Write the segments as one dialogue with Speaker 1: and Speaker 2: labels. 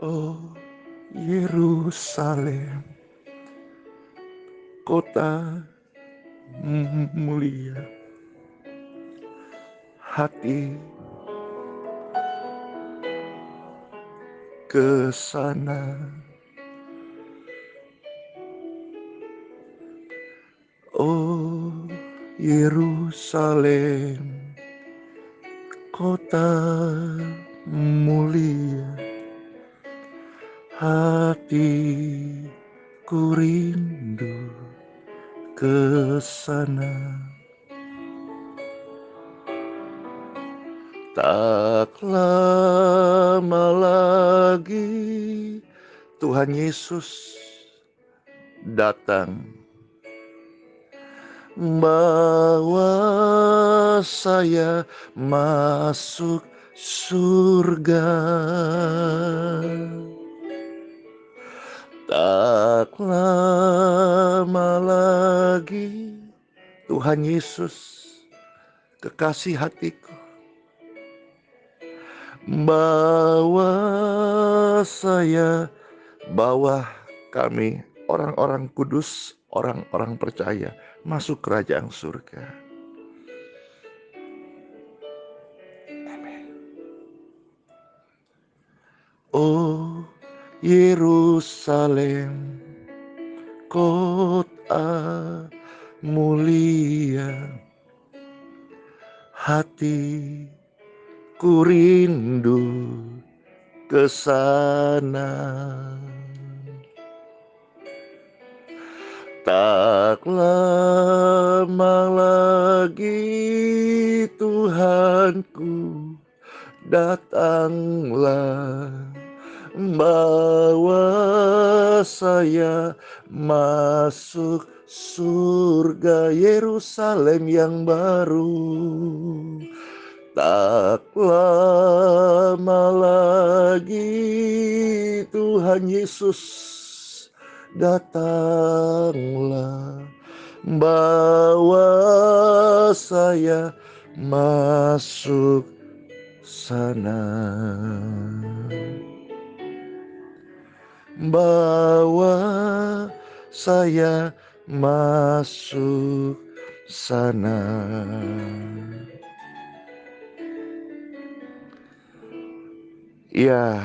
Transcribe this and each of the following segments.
Speaker 1: Oh Yerusalem, kota mulia, hati ke sana. Oh Yerusalem, kota mulia, hatiku rindu ke sana. Tak lama lagi Tuhan Yesus datang, bawa saya masuk surga. Tak lama lagi Tuhan Yesus, kekasih hatiku, bawa saya, bawa kami, orang-orang kudus, orang-orang percaya, masuk kerajaan surga. Amin. Oh Yerusalem, kota mulia, hatiku rindu ke sana. Tak lama lagi Tuhanku datanglah, bawa saya masuk surga Yerusalem yang baru. Tak lama lagi Tuhan Yesus datanglah, bawa saya masuk sana. Bawa saya masuk sana. Ya,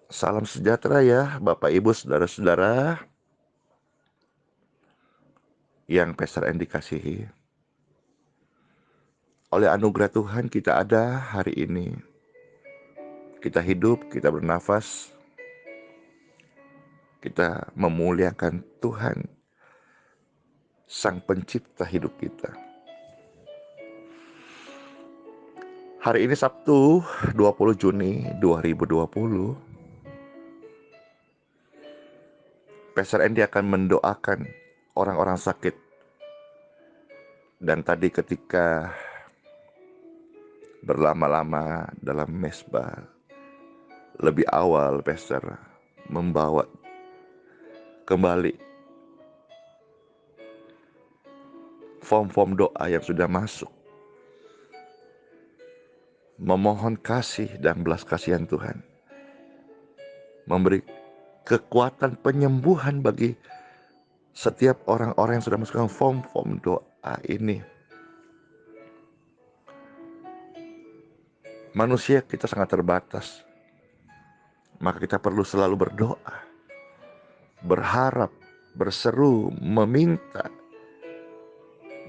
Speaker 1: salam sejahtera ya Bapak Ibu Saudara-saudara yang Pastor Andy kasihi. Oleh anugerah Tuhan kita ada hari ini. Kita hidup, kita bernafas, kita memuliakan Tuhan, Sang Pencipta hidup kita. Hari ini Sabtu 20 Juni 2020, Pastor Andy akan mendoakan orang-orang sakit. Dan tadi ketika berlama-lama dalam mesbah, lebih awal Pastor membawa kembali form-form doa yang sudah masuk, memohon kasih dan belas kasihan Tuhan, memberi kekuatan penyembuhan bagi setiap orang-orang yang sudah masukkan form-form doa ini. Manusia kita sangat terbatas, maka kita perlu selalu berdoa, berharap, berseru, meminta,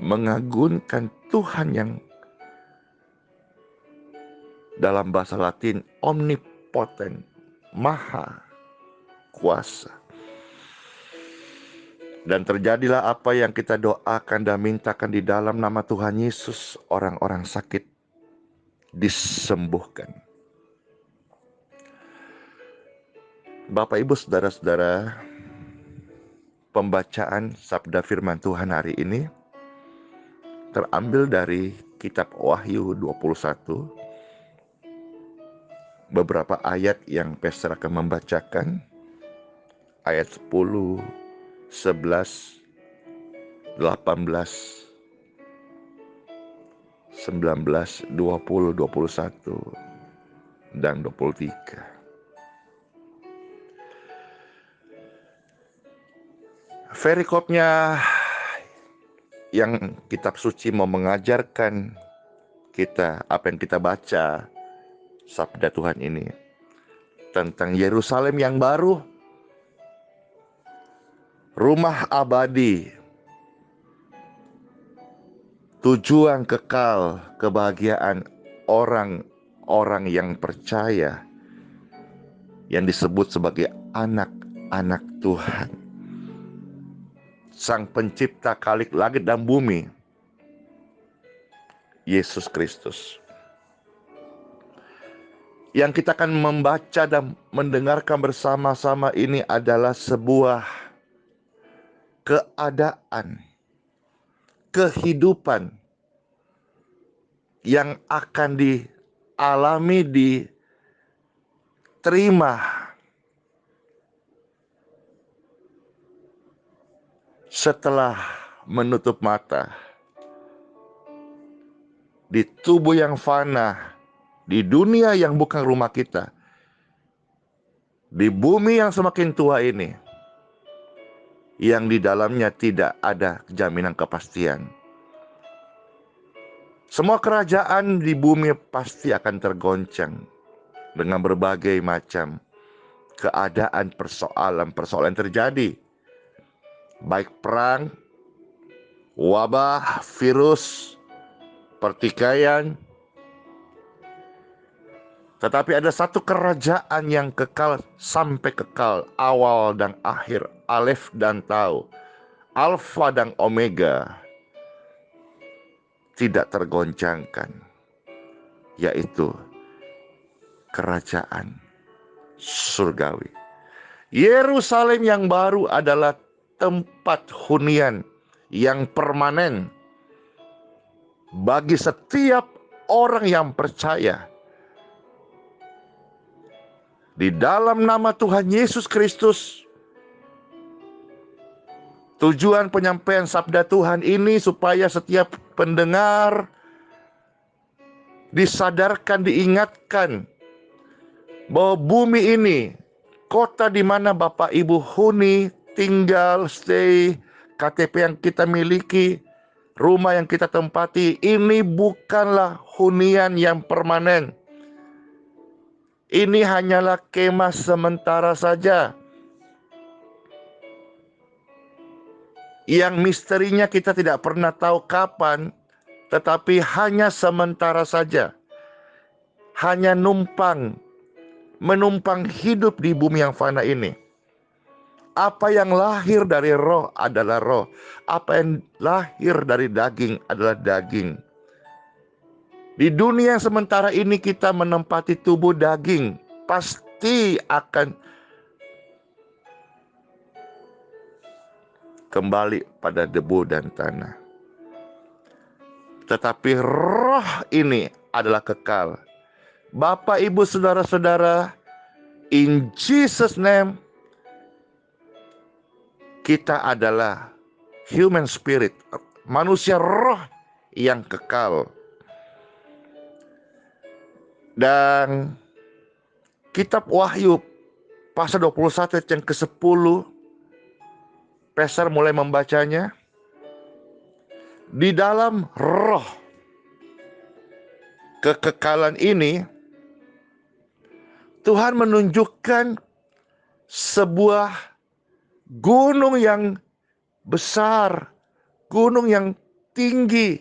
Speaker 1: mengagungkan Tuhan yang dalam bahasa Latin omnipoten, maha kuasa. Dan terjadilah apa yang kita doakan dan mintakan di dalam nama Tuhan Yesus, orang-orang sakit disembuhkan. Bapak Ibu Saudara-saudara, pembacaan sabda firman Tuhan hari ini terambil dari kitab Wahyu 21. Beberapa ayat yang Pastor akan membacakan, ayat 10, 11, 18, 19, 20, 21. dan 23. Perikopnya yang kitab suci mau mengajarkan kita apa yang kita baca sabda Tuhan ini tentang Yerusalem yang baru, rumah abadi, tujuan kekal kebahagiaan orang-orang yang percaya yang disebut sebagai anak-anak Tuhan. Sang pencipta kalik langit dan bumi, Yesus Kristus. Yang kita akan membaca dan mendengarkan bersama-sama ini adalah sebuah keadaan, kehidupan yang akan dialami, diterima setelah menutup mata di tubuh yang fana, di dunia yang bukan rumah kita, di bumi yang semakin tua ini, yang di dalamnya tidak ada jaminan kepastian. Semua kerajaan di bumi pasti akan tergoncang dengan berbagai macam keadaan, persoalan terjadi, baik perang, wabah, virus, pertikaian. Tetapi ada satu kerajaan yang kekal sampai kekal, awal dan akhir, Alef dan Tau, Alfa dan Omega, tidak tergoncangkan, yaitu kerajaan surgawi. Yerusalem yang baru adalah tempat hunian yang permanen bagi setiap orang yang percaya di dalam nama Tuhan Yesus Kristus. Tujuan penyampaian sabda Tuhan ini supaya setiap pendengar disadarkan, diingatkan bahwa bumi ini, kota di mana Bapak Ibu huni, tinggal, stay, KTP yang kita miliki, rumah yang kita tempati, ini bukanlah hunian yang permanen. Ini hanyalah kemah sementara saja, yang misterinya kita tidak pernah tahu kapan, tetapi hanya sementara saja. Hanya menumpang hidup di bumi yang fana ini. Apa yang lahir dari roh adalah roh. Apa yang lahir dari daging adalah daging. Di dunia yang sementara ini kita menempati tubuh daging, pasti akan kembali pada debu dan tanah. Tetapi roh ini adalah kekal. Bapak, Ibu, saudara-saudara, in Jesus' name, kita adalah human spirit, manusia roh yang kekal. Dan kitab Wahyu pasal 21 yang ke-10, Peser mulai membacanya. Di dalam roh kekekalan ini, Tuhan menunjukkan sebuah gunung yang besar, gunung yang tinggi.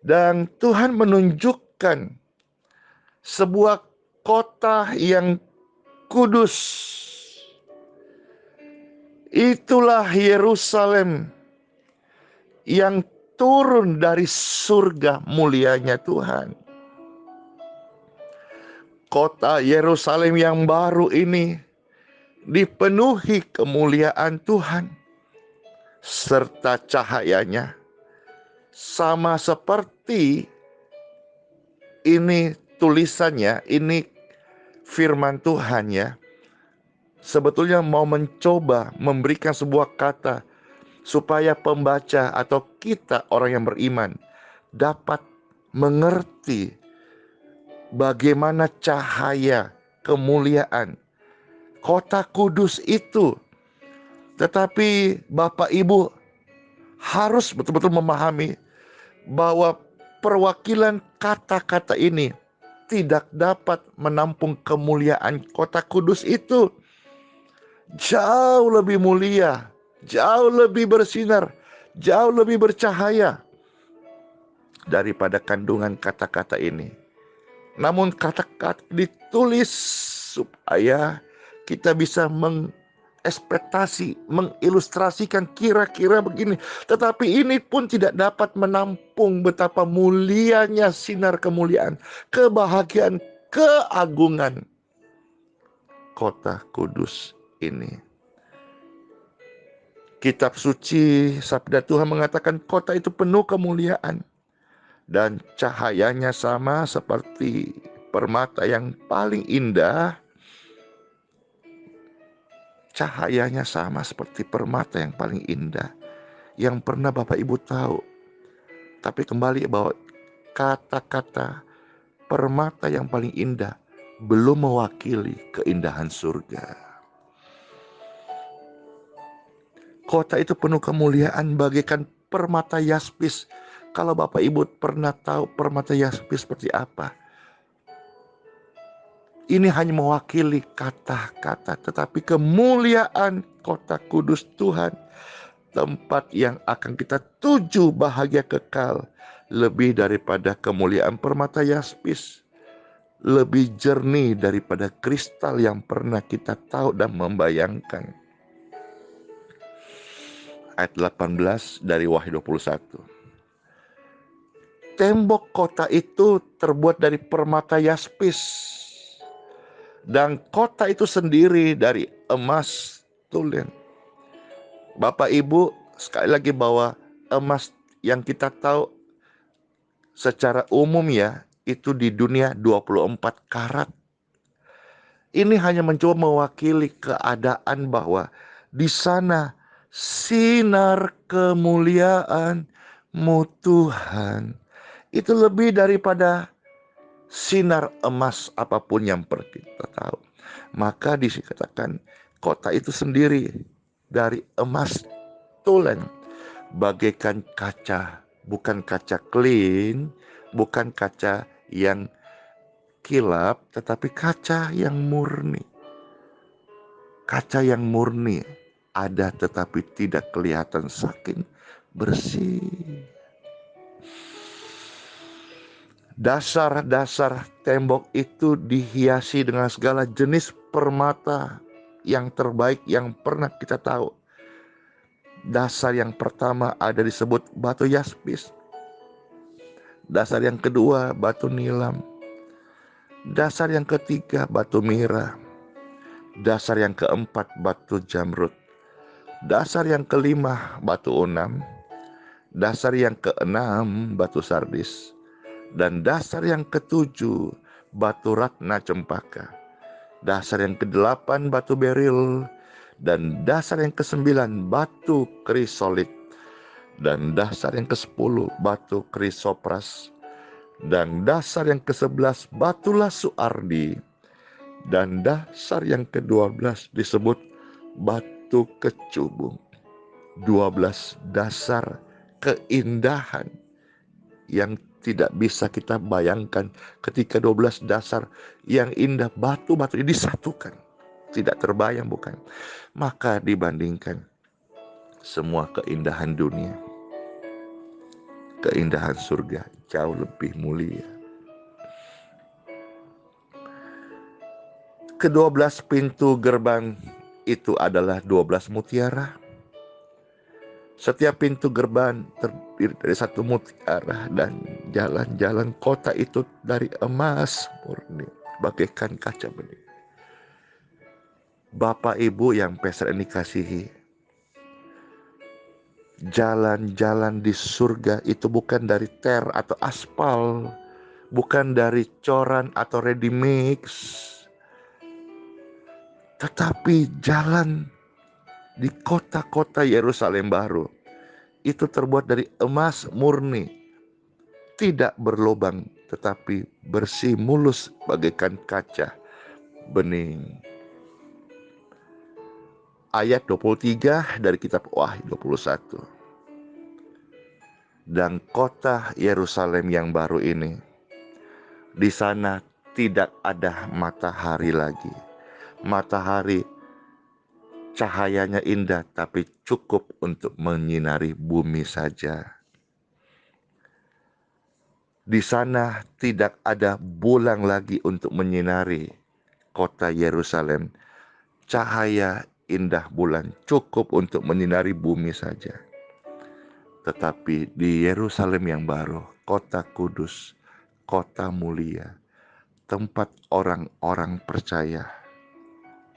Speaker 1: Dan Tuhan menunjukkan sebuah kota yang kudus. Itulah Yerusalem yang turun dari surga mulianya Tuhan. Kota Yerusalem yang baru ini dipenuhi kemuliaan Tuhan serta cahayanya, sama seperti ini tulisannya, ini firman Tuhan ya. Sebetulnya mau mencoba memberikan sebuah kata supaya pembaca atau kita orang yang beriman dapat mengerti bagaimana cahaya kemuliaan kota kudus itu. Tetapi Bapak Ibu harus betul-betul memahami bahwa perwakilan kata-kata ini tidak dapat menampung kemuliaan kota kudus itu. Jauh lebih mulia, jauh lebih bersinar, jauh lebih bercahaya daripada kandungan kata-kata ini. Namun kata-kata ditulis supaya kita bisa ekspektasi, mengilustrasikan kira-kira begini. Tetapi ini pun tidak dapat menampung betapa mulianya sinar kemuliaan, kebahagiaan, keagungan kota kudus ini. Kitab suci Sabda Tuhan mengatakan kota itu penuh kemuliaan dan cahayanya sama seperti permata yang paling indah. Cahayanya sama seperti permata yang paling indah yang pernah Bapak Ibu tahu. Tapi kembali bahwa kata-kata permata yang paling indah belum mewakili keindahan surga. Kota itu penuh kemuliaan bagaikan permata yaspis. Kalau Bapak Ibu pernah tahu permata yaspis seperti apa, ini hanya mewakili kata-kata, tetapi kemuliaan kota kudus Tuhan, tempat yang akan kita tuju bahagia kekal, lebih daripada kemuliaan permata yaspis, lebih jernih daripada kristal yang pernah kita tahu dan membayangkan. Ayat 18 dari Wahyu 21. Tembok kota itu terbuat dari permata yaspis, dan kota itu sendiri dari emas tulen. Bapak Ibu, sekali lagi bahwa emas yang kita tahu secara umum ya, itu di dunia 24 karat. Ini hanya mencoba mewakili keadaan bahwa di sana sinar kemuliaan-Mu Tuhan itu lebih daripada sinar emas apapun yang pernah kita tahu. Maka dikatakan kota itu sendiri dari emas tulen, bagaikan kaca, bukan kaca clean, bukan kaca yang kilap, tetapi kaca yang murni. Kaca yang murni ada tetapi tidak kelihatan saking bersih. Dasar-dasar tembok itu dihiasi dengan segala jenis permata yang terbaik yang pernah kita tahu. Dasar yang pertama ada disebut batu yaspis. Dasar yang kedua batu nilam. Dasar yang ketiga batu mira. Dasar yang keempat batu jamrud. Dasar yang kelima batu onam. Dasar yang keenam batu sardis. Dan dasar yang ketujuh batu ratna cempaka. Dasar yang kedelapan batu beril. Dan dasar yang kesembilan batu krisolit. Dan dasar yang ke-10 batu krisopras. Dan dasar yang ke-11 batu lasu ardi. Dan dasar yang ke-12 disebut batu kecubung. 12 dasar keindahan yang tidak bisa kita bayangkan ketika 12 dasar yang indah batu-batu ini disatukan. Tidak terbayang bukan? Maka dibandingkan semua keindahan dunia, keindahan surga jauh lebih mulia. Ke-12 pintu gerbang itu adalah 12 mutiara. Setiap pintu gerbang terdiri dari satu mutiara dan jalan-jalan kota itu dari emas murni bagaikan kaca bening. Bapak Ibu yang peser ini kasihi, jalan-jalan di surga itu bukan dari ter atau aspal, bukan dari coran atau ready mix, tetapi jalan di kota-kota Yerusalem baru itu terbuat dari emas murni, tidak berlubang, tetapi bersih mulus bagaikan kaca bening. Ayat 23 dari kitab Wahyu 21. Dan kota Yerusalem yang baru ini, di sana tidak ada matahari lagi. Matahari cahayanya indah, tapi cukup untuk menyinari bumi saja. Di sana tidak ada bulan lagi untuk menyinari kota Yerusalem. Cahaya indah bulan cukup untuk menyinari bumi saja. Tetapi di Yerusalem yang baru, kota kudus, kota mulia, tempat orang-orang percaya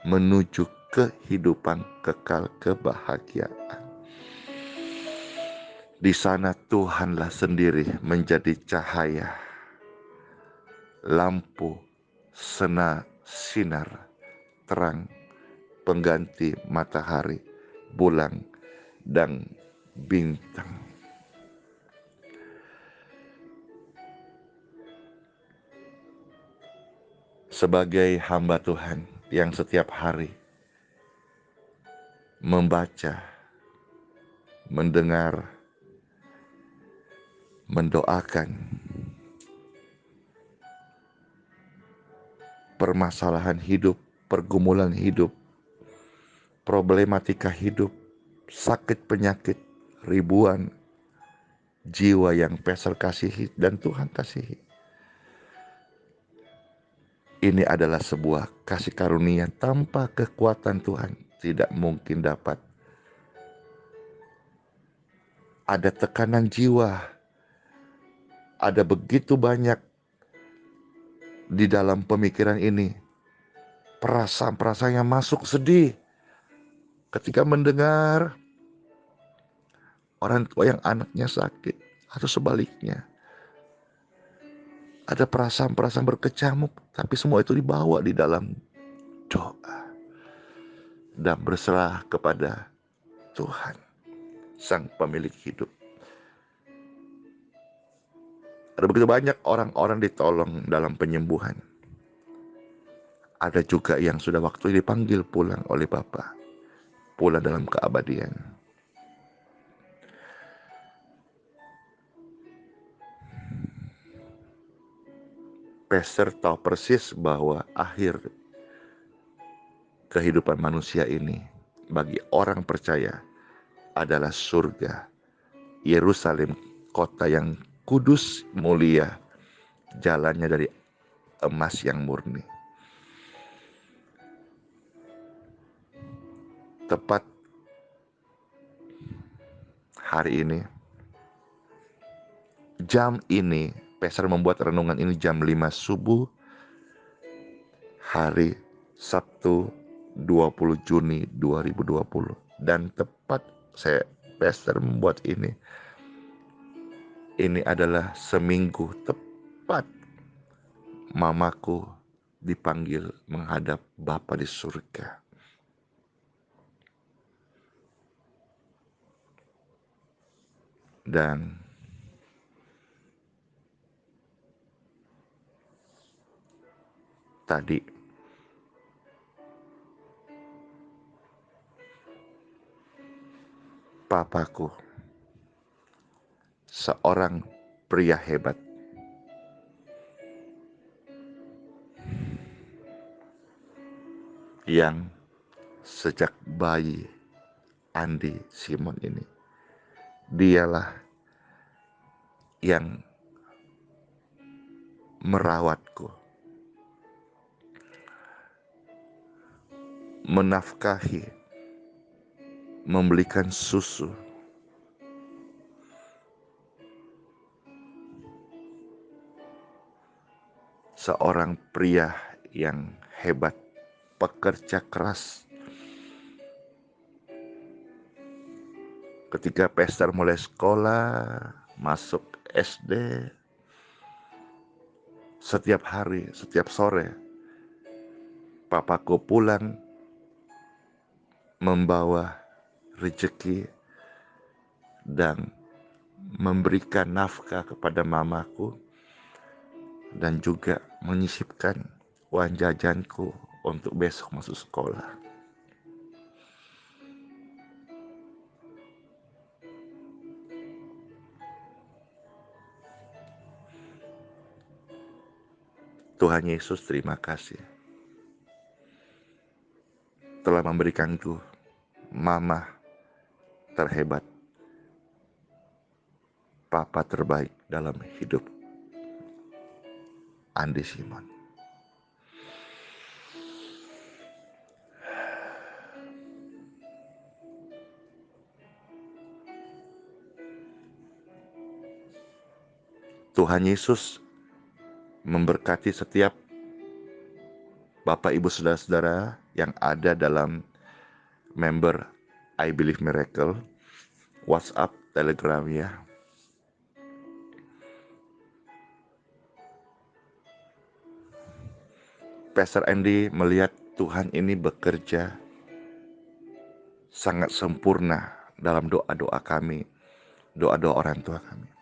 Speaker 1: menuju kehidupan kekal kebahagiaan. Di sana Tuhanlah sendiri menjadi cahaya, lampu, sinar, terang, pengganti matahari, bulan, dan bintang. Sebagai hamba Tuhan yang setiap hari membaca, mendengar, mendoakan permasalahan hidup, pergumulan hidup, problematika hidup, sakit penyakit, ribuan jiwa yang Pastor kasihi dan Tuhan kasihi. Ini adalah sebuah kasih karunia tanpa kekuatan Tuhan tidak mungkin dapat. Ada tekanan jiwa, ada begitu banyak di dalam pemikiran ini, perasaan-perasaan yang masuk sedih ketika mendengar orang tua yang anaknya sakit, atau sebaliknya. Ada perasaan-perasaan berkecamuk, tapi semua itu dibawa di dalam doa dan berserah kepada Tuhan, Sang Pemilik hidup. Ada begitu banyak orang-orang ditolong dalam penyembuhan. Ada juga yang sudah waktu dipanggil pulang oleh Bapa, pulang dalam keabadian. Pastor tahu persis bahwa akhir kehidupan manusia ini bagi orang percaya adalah surga, Yerusalem, kota yang kudus, mulia, jalannya dari emas yang murni. Tepat hari ini, jam ini, Pastor membuat renungan ini jam 5 subuh, hari Sabtu 20 Juni 2020. Dan tepat Pastor membuat ini adalah seminggu tepat mamaku dipanggil menghadap Bapa di surga. Dan tadi papaku, seorang pria hebat, yang sejak bayi Andi Simon ini, dialah yang merawatku, menafkahi, membelikan susu. Seorang pria yang hebat, pekerja keras. Ketika Pastor mulai sekolah, masuk SD, setiap hari, setiap sore, papaku pulang membawa rezeki dan memberikan nafkah kepada mamaku dan juga menyisipkan uang jajanku untuk besok masuk sekolah. Tuhan Yesus, terima kasih telah memberikanku mama terhebat, papa terbaik dalam hidup Andi Simon. Tuhan Yesus memberkati setiap Bapak Ibu Saudara-saudara yang ada dalam member I Believe Miracle, WhatsApp, Telegram ya. Pastor Andy melihat Tuhan ini bekerja sangat sempurna dalam doa-doa kami, doa-doa orang tua kami.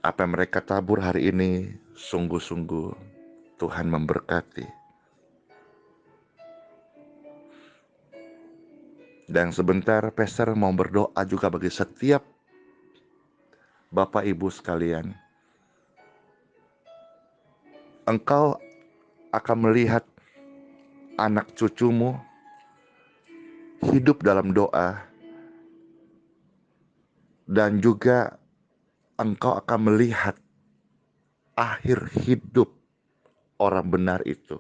Speaker 1: Apa yang mereka tabur hari ini sungguh-sungguh Tuhan memberkati. Dan sebentar Pastor mau berdoa juga bagi setiap Bapak Ibu sekalian. Engkau akan melihat anak cucumu hidup dalam doa, dan juga engkau akan melihat akhir hidup orang benar itu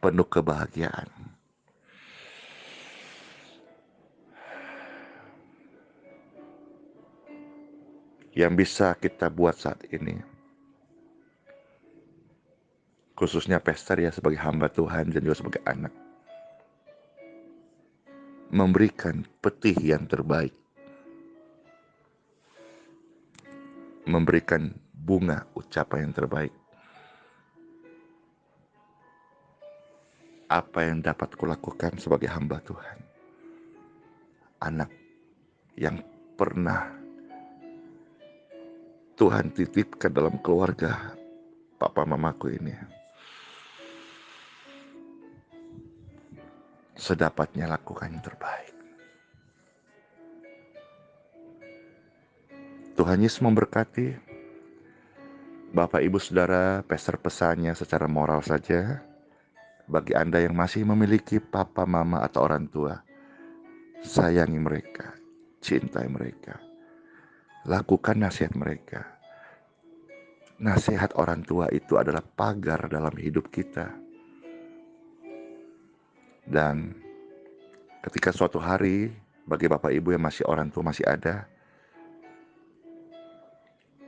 Speaker 1: penuh kebahagiaan. Yang bisa kita buat saat ini, khususnya Pastor ya sebagai hamba Tuhan dan juga sebagai anak, memberikan petih yang terbaik, memberikan bunga ucapan yang terbaik. Apa yang dapat kulakukan sebagai hamba Tuhan, anak yang pernah Tuhan titipkan dalam keluarga papa mamaku ini, sedapatnya lakukan yang terbaik. Tuhan Yesus memberkati Bapak Ibu Saudara. Pastor pesannya secara moral saja, bagi Anda yang masih memiliki papa mama atau orang tua, sayangi mereka, cintai mereka, lakukan nasihat mereka. Nasihat orang tua itu adalah pagar dalam hidup kita. Dan ketika suatu hari bagi Bapak Ibu yang masih orang tua masih ada,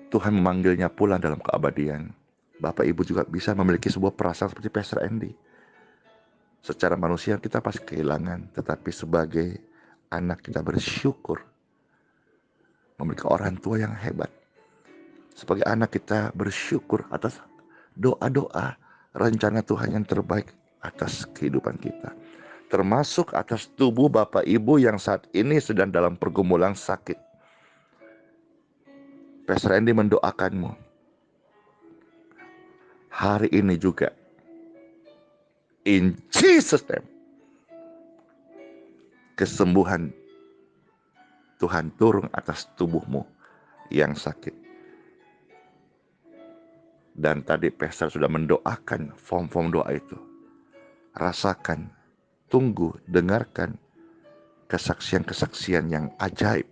Speaker 1: Tuhan memanggilnya pulang dalam keabadian, Bapak Ibu juga bisa memiliki sebuah perasaan seperti Pastor Andy. Secara manusia kita pasti kehilangan, tetapi sebagai anak kita bersyukur memiliki orang tua yang hebat. Sebagai anak kita bersyukur atas doa-doa, rencana Tuhan yang terbaik atas kehidupan kita. Termasuk atas tubuh Bapak Ibu yang saat ini sedang dalam pergumulan sakit. Pastor Andy mendoakanmu hari ini juga. In Jesus name, kesembuhan Tuhan turun atas tubuhmu yang sakit. Dan tadi Pastor sudah mendoakan form-form doa itu. Rasakan, tunggu, dengarkan kesaksian-kesaksian yang ajaib.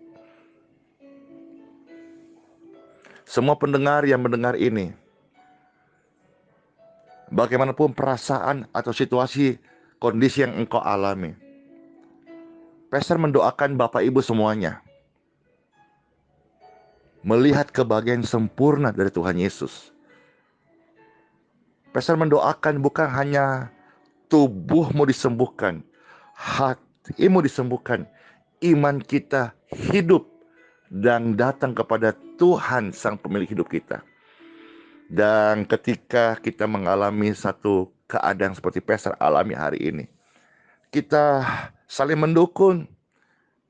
Speaker 1: Semua pendengar yang mendengar ini, bagaimanapun perasaan atau situasi, kondisi yang engkau alami, Pastor mendoakan Bapak Ibu semuanya melihat kebahagiaan sempurna dari Tuhan Yesus. Pastor mendoakan bukan hanya tubuhmu disembuhkan, hatimu disembuhkan, iman kita hidup dan datang kepada Tuhan Sang Pemilik hidup kita. Dan ketika kita mengalami satu keadaan seperti Pastor alami hari ini, kita saling mendukung,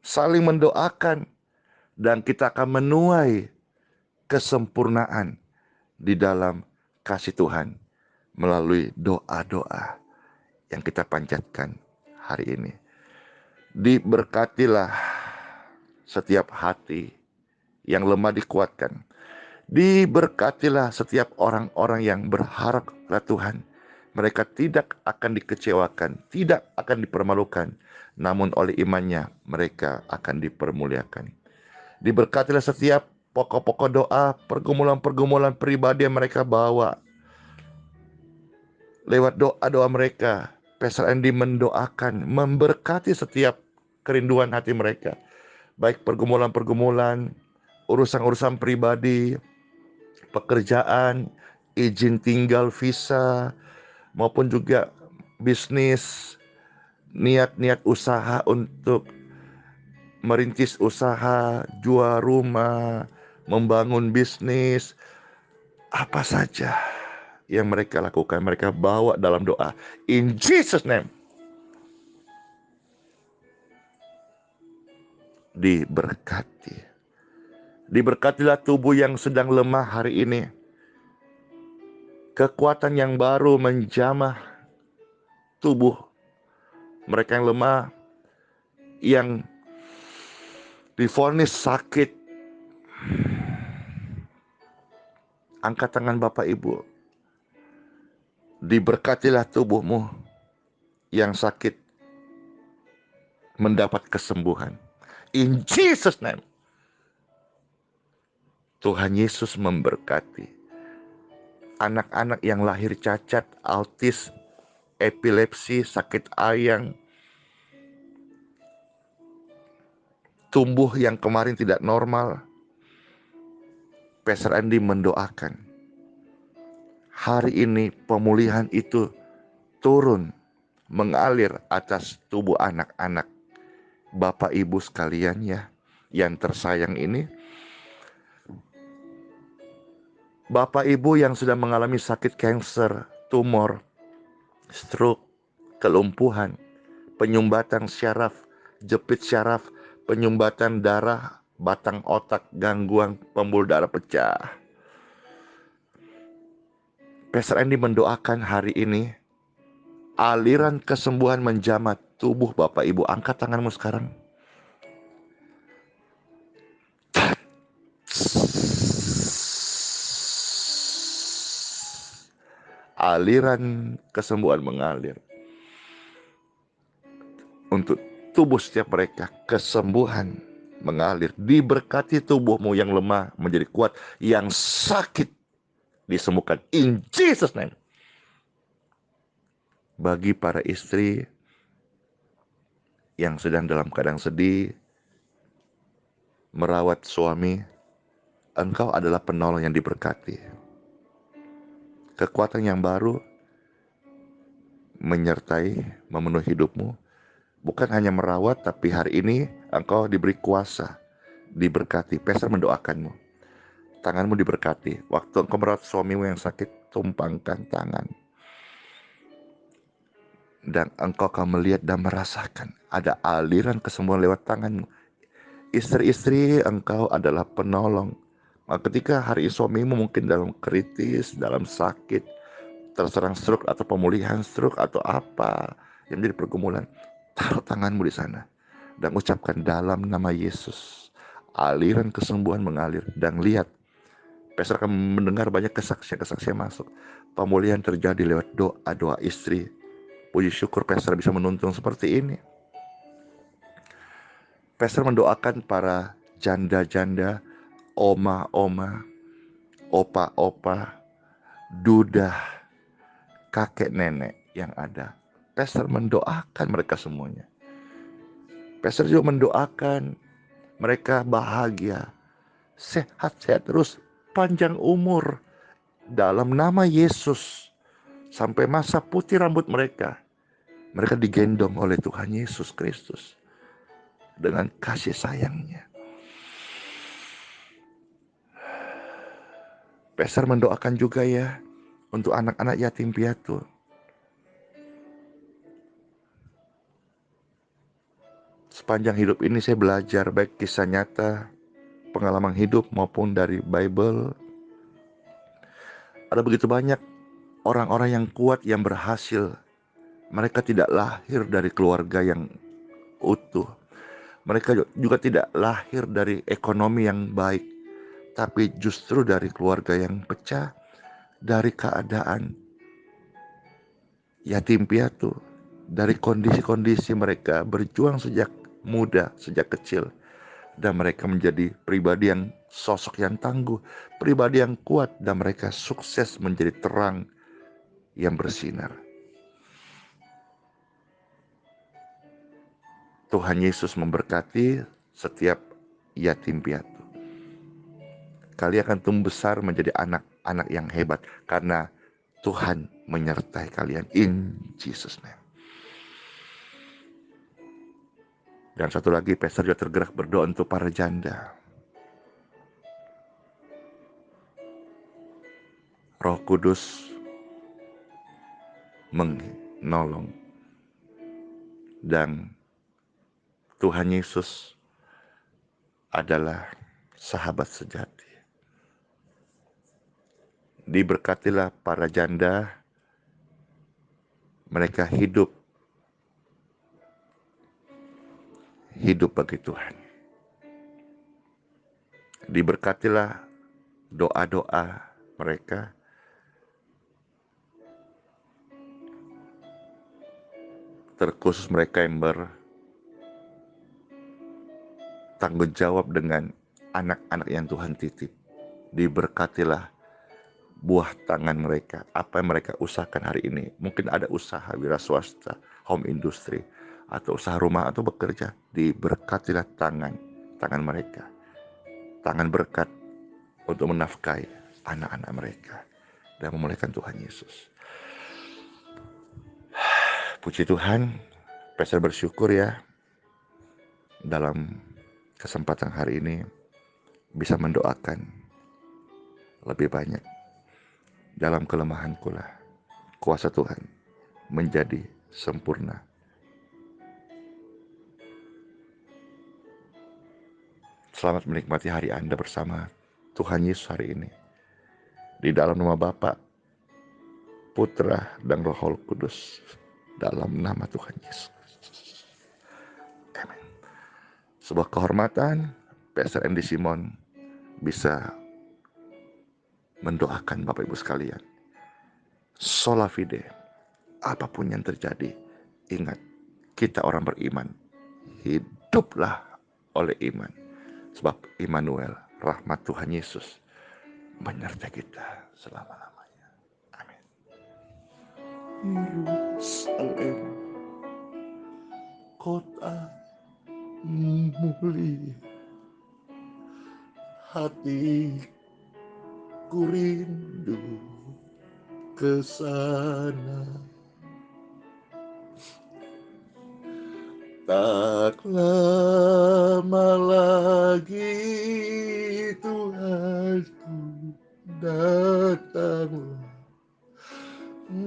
Speaker 1: saling mendoakan, Dan kita akan menuai kesempurnaan di dalam kasih Tuhan melalui doa-doa yang kita panjatkan hari ini. Diberkatilah setiap hati yang lemah dikuatkan. Diberkatilah setiap orang-orang yang berharap kepada Tuhan. Mereka tidak akan dikecewakan, tidak akan dipermalukan, namun oleh imannya mereka akan dipermuliakan. Diberkatilah setiap pokok-pokok doa, pergumulan-pergumulan pribadi yang mereka bawa. Lewat doa-doa mereka, Pastor Andy mendoakan, memberkati setiap kerinduan hati mereka. Baik pergumulan-pergumulan, urusan-urusan pribadi, pekerjaan, izin tinggal, visa, maupun juga bisnis, niat-niat usaha untuk merintis usaha, jual rumah, membangun bisnis, apa saja yang mereka lakukan, mereka bawa dalam doa. In Jesus' name. Diberkati. Diberkatilah tubuh yang sedang lemah hari ini. Kekuatan yang baru menjamah tubuh mereka yang lemah, yang divonis sakit. Angkat tangan Bapak Ibu. Diberkatilah tubuhmu yang sakit mendapat kesembuhan. In Jesus' name. Tuhan Yesus memberkati. Anak-anak yang lahir cacat, autis, epilepsi, sakit ayang, tumbuh yang kemarin tidak normal, Pastor Andy mendoakan hari ini pemulihan itu turun, mengalir atas tubuh anak-anak Bapak Ibu sekalian ya, yang tersayang ini. Bapak Ibu yang sudah mengalami sakit kanker, tumor, stroke, kelumpuhan, penyumbatan syaraf, jepit syaraf, penyumbatan darah, batang otak, gangguan pembuluh darah pecah. Pastor Andy mendoakan hari ini aliran kesembuhan menjamah tubuh Bapak Ibu. Angkat tanganmu sekarang. Aliran kesembuhan mengalir untuk tubuh setiap mereka. Kesembuhan mengalir. Diberkati tubuhmu yang lemah menjadi kuat, yang sakit disembuhkan in Jesus name. Bagi para istri yang sedang dalam keadaan sedih, merawat suami, engkau adalah penolong yang diberkati. Kekuatan yang baru menyertai, memenuhi hidupmu. Bukan hanya merawat, tapi hari ini engkau diberi kuasa, diberkati. Pastor mendoakanmu. Tanganmu diberkati. Waktu engkau merawat suamimu yang sakit, tumpangkan tangan. Dan engkau akan melihat dan merasakan ada aliran kesembuhan lewat tanganmu. Istri-istri, engkau adalah penolong. Ketika hari suamimu mungkin dalam kritis, dalam sakit, terserang stroke atau pemulihan stroke atau apa yang menjadi pergumulan, taruh tanganmu di sana dan ucapkan dalam nama Yesus. Aliran kesembuhan mengalir, dan lihat, Pastor akan mendengar banyak kesaksian-kesaksian masuk. Pemulihan terjadi lewat doa-doa istri. Puji syukur Pastor bisa menuntun seperti ini. Pastor mendoakan para janda-janda, oma-oma, opa-opa, duda, kakek nenek yang ada. Pastor mendoakan mereka semuanya. Pastor juga mendoakan mereka bahagia, sehat-sehat terus, panjang umur dalam nama Yesus. Sampai masa putih rambut mereka, mereka digendong oleh Tuhan Yesus Kristus dengan kasih sayangnya. Pastor mendoakan juga ya untuk anak-anak yatim piatu. Sepanjang hidup ini saya belajar baik kisah nyata pengalaman hidup maupun dari Bible, ada begitu banyak orang-orang yang kuat yang berhasil. Mereka tidak lahir dari keluarga yang utuh. Mereka juga tidak lahir dari ekonomi yang baik, tapi justru dari keluarga yang pecah, dari keadaan yatim piatu, dari kondisi-kondisi mereka berjuang sejak muda, sejak kecil. Dan mereka menjadi pribadi yang sosok yang tangguh, pribadi yang kuat, dan mereka sukses menjadi terang yang bersinar. Tuhan Yesus memberkati setiap yatim piatu. Kalian akan tumbuh besar menjadi anak-anak yang hebat karena Tuhan menyertai kalian. In Jesus name. Dan satu lagi, Pastor juga tergerak berdoa untuk para janda. Roh Kudus menolong, dan Tuhan Yesus adalah sahabat sejati. Diberkatilah para janda, mereka hidup bagi Tuhan. Diberkatilah doa-doa mereka, terkhusus mereka yang bertanggung jawab dengan anak-anak yang Tuhan titip. Diberkatilah buah tangan mereka, apa yang mereka usahakan hari ini. Mungkin ada usaha wira swasta, home industry, atau usaha rumah atau bekerja. Diberkatilah tangan mereka, tangan berkat untuk menafkahi anak-anak mereka dan memuliakan Tuhan Yesus. Puji Tuhan, Pastor bersyukur ya dalam kesempatan hari ini bisa mendoakan lebih banyak. Dalam kelemahanku lah kuasa Tuhan menjadi sempurna. Selamat menikmati hari Anda bersama Tuhan Yesus hari ini. Di dalam nama Bapa, Putra, dan Roh Kudus. Dalam nama Tuhan Yesus. Amin. Sebuah kehormatan, Pastor Andy Simon bisa mendoakan Bapak Ibu sekalian. Sola fide, apapun yang terjadi, ingat, kita orang beriman, hiduplah oleh iman. Sebab Immanuel, rahmat Tuhan Yesus, menyertai kita selama-lamanya. Amin. Yerusalem, kota mulia, hatiku rindu ke sana. Tak lama lagi Tuhanku datanglah,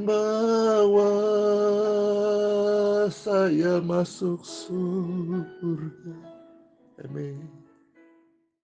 Speaker 1: bawa saya masuk surga. Amin.